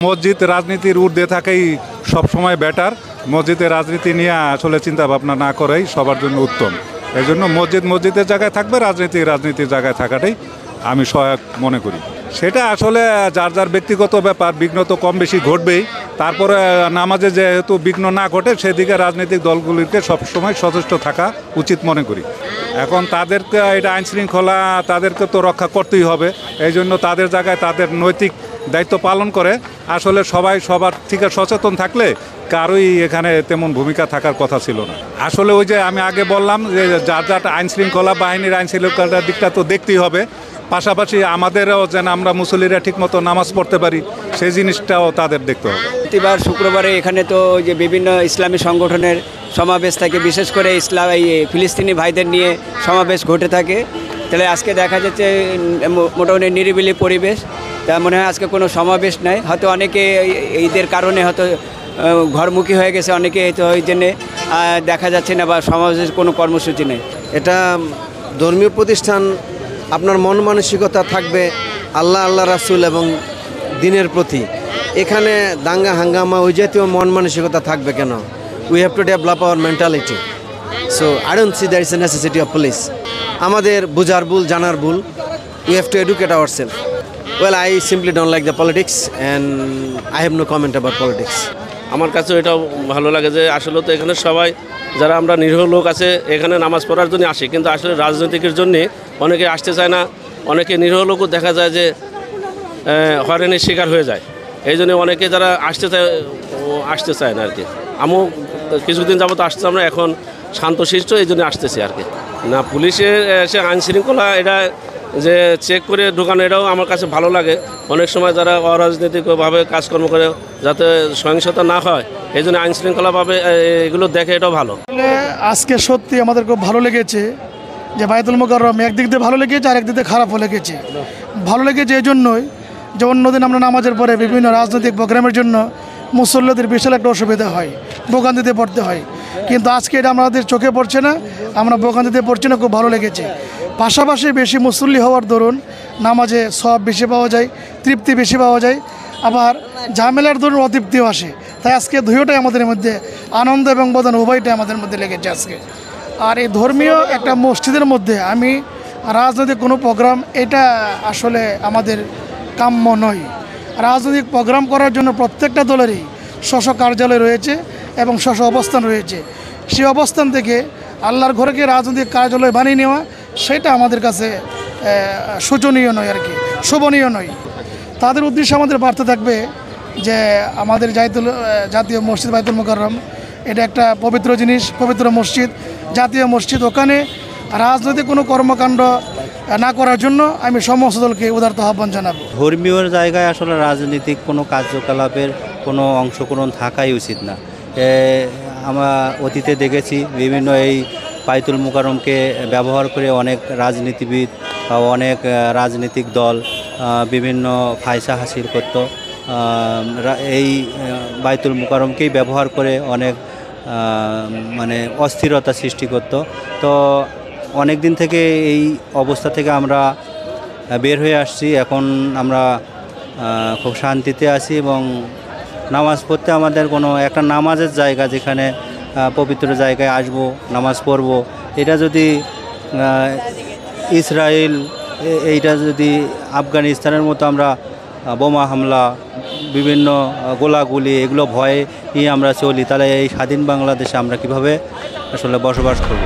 মসজিদ রাজনীতির ঊর্ধ্বে থাকাই সবসময় বেটার। মসজিদে রাজনীতি নিয়ে আসলে চিন্তা ভাবনা না করাই সবার জন্য উত্তম। এই জন্য মসজিদের জায়গায় থাকবে, রাজনীতির জায়গায় থাকাটাই আমি সহায়ক মনে করি। সেটা আসলে যার যার ব্যক্তিগত ব্যাপার, বিঘ্ন তো কম বেশি ঘটবেই। তারপরে নামাজে যেহেতু বিঘ্ন না ঘটে সেদিকে রাজনৈতিক দলগুলিকে সবসময় সচেষ্ট থাকা উচিত মনে করি। এখন তাদেরকে এটা আইনশৃঙ্খলা তাদেরকে তো রক্ষা করতেই হবে। এই জন্য তাদের জায়গায় তাদের নৈতিক দায়িত্ব পালন করে আসলে সবাই সবার থেকে সচেতন থাকলে কারোই এখানে তেমন ভূমিকা থাকার কথা ছিল না। আসলে ওই যে আমি আগে বললাম যে যার যার আইনশৃঙ্খলা বাহিনীর আইনশৃঙ্খলার দিকটা তো দেখতেই হবে, পাশাপাশি আমাদেরও যেন আমরা মুসল্লিরা ঠিকমতো নামাজ পড়তে পারি সেই জিনিসটাও তাদের দেখতে হবে। প্রতিবার শুক্রবারে এখানে তো যে বিভিন্ন ইসলামী সংগঠনের সমাবেশ থাকে, বিশেষ করে ফিলিস্তিনি ভাইদের নিয়ে সমাবেশ ঘটে থাকে। তাহলে আজকে দেখা যাচ্ছে মোটামুটি নিরিবিলি পরিবেশ, তা মনে হয় আজকে কোনো সমাবেশ নাই। হয়তো অনেকে ঈদের কারণে হয়তো ঘরমুখী হয়ে গেছে, অনেকে তো ওই জন্যে দেখা যাচ্ছে না বা সমাবেশের কোনো কর্মসূচি নেই। এটা ধর্মীয় প্রতিষ্ঠান, আপনার মন মানসিকতা থাকবে আল্লাহ রাসূল এবং দিনের প্রতি। এখানে দাঙ্গা হাঙ্গামা ওই জাতীয় মন মানসিকতা থাকবে কেন? We have to develop our mentality. So I don't see there is a necessity of police. আমাদের বোঝার ভুল, জানার ভুল। We have to educate ourself. Well, I simply don't like the politics and I have no comment about politics. আমার কাছে এটাও ভালো লাগে যে আসলে তো এখানে সবাই যারা আমরা নিরীহ লোক আছে এখানে নামাজ পড়ার জন্য আসি, কিন্তু আসলে রাজনৈতিকের জন্যে অনেকে আসতে চায় না। অনেকে নিরীহ লোকও দেখা যায় যে হয়রানির শিকার হয়ে যায়। এই জন্য অনেকে যারা আসতে চায় না আর কি। আমিও কিছুদিন যাবত আসছিলাম না, এখন শান্তশিষ্ট এই জন্য আসতেছি আর কি। না, পুলিশের সে আইনশৃঙ্খলা এটা যে চেক করে ঢোকানো এটাও আমার কাছে ভালো লাগে। অনেক সময় যারা অরাজনৈতিকভাবে কাজকর্ম করে যাতে সহিংসতা না হয় এই জন্য আইনশৃঙ্খলাভাবে এগুলো দেখে, এটাও ভালো। আজকে সত্যি আমাদের খুব ভালো লেগেছে যে বাইতুল মুকাররম একদিক দিয়ে ভালো লেগেছে আর একদিক দিয়ে খারাপও লেগেছে। ভালো লেগেছে এই জন্যই যে অন্যদিন আমরা নামাজের পরে বিভিন্ন রাজনৈতিক প্রোগ্রামের জন্য মুসল্লিদের বিশাল একটা অসুবিধা হয়, ভোগান্তিতে পড়তে হয়, কিন্তু আজকে এটা আমাদের চোখে পড়ছে না, আমরা ভোগান্তিতে পড়ছি না। খুব ভালো লেগেছে। পাশাপাশি বেশি মুসল্লি হওয়ার দরুন নামাজে সওয়াব বেশি পাওয়া যায়, তৃপ্তি বেশি পাওয়া যায়, আবার ঝামেলার দরুন অতৃপ্তিও আসে। তাই আজকে দুইটাই আমাদের মধ্যে আনন্দ এবং বেদনা উভয়টাই আমাদের মধ্যে লেগেছে আজকে। আর এই ধর্মীয় একটা মসজিদের মধ্যে আমি রাজনৈতিক কোনো প্রোগ্রাম, এটা আসলে আমাদের কাম্য নয়। রাজনৈতিক প্রোগ্রাম করার জন্য প্রত্যেকটা দলেরই স্ব কার্যালয় রয়েছে এবং স্ব অবস্থান রয়েছে। সেই অবস্থান থেকে আল্লাহর ঘরকে রাজনৈতিক কার্যালয় বানিয়ে নেওয়া, সেটা আমাদের কাছে শোচনীয় নয় আর কি, শোভনীয় নয়। তাদের উদ্দেশ্যে আমাদের বার্তা থাকবে যে আমাদের জাতীয় মসজিদ বাইতুল মুকাররম এটা একটা পবিত্র জিনিস, পবিত্র মসজিদ, জাতীয় মসজিদ। ওখানে রাজনৈতিক কোনো কর্মকাণ্ড না করার জন্য আমি সমস্ত দলকে উদারত আহ্বান জানাবো। ধর্মীয় জায়গায় আসলে রাজনৈতিক কোনো কার্যকলাপের কোনো অংশগ্রহণ থাকাই উচিত না। আমরা অতীতে দেখেছি বিভিন্ন এই বাইতুল মুকাররমকে ব্যবহার করে অনেক রাজনীতিবিদ বা অনেক রাজনৈতিক দল বিভিন্ন ফায়সা হাসিল করত। এই বাইতুল মুকাররমকেই ব্যবহার করে অনেক মানে অস্থিরতা সৃষ্টি করত। তো অনেক দিন থেকে এই অবস্থা থেকে আমরা বের হয়ে আসছি। এখন আমরা খুব শান্তিতে আছি এবং নামাজ পড়তে আমাদের কোনো একটা নামাজের জায়গা, যেখানে পবিত্র জায়গায় আসবো, নামাজ পড়ব, এটা যদি ইসরায়েল, এইটা যদি আফগানিস্তানের মতো আমরা বোমা হামলা, বিভিন্ন গোলাগুলি, এগুলো ভয়ে নিয়ে আমরা চলি, তাহলে এই স্বাধীন বাংলাদেশে আমরা কিভাবে আসলে বসবাস করব?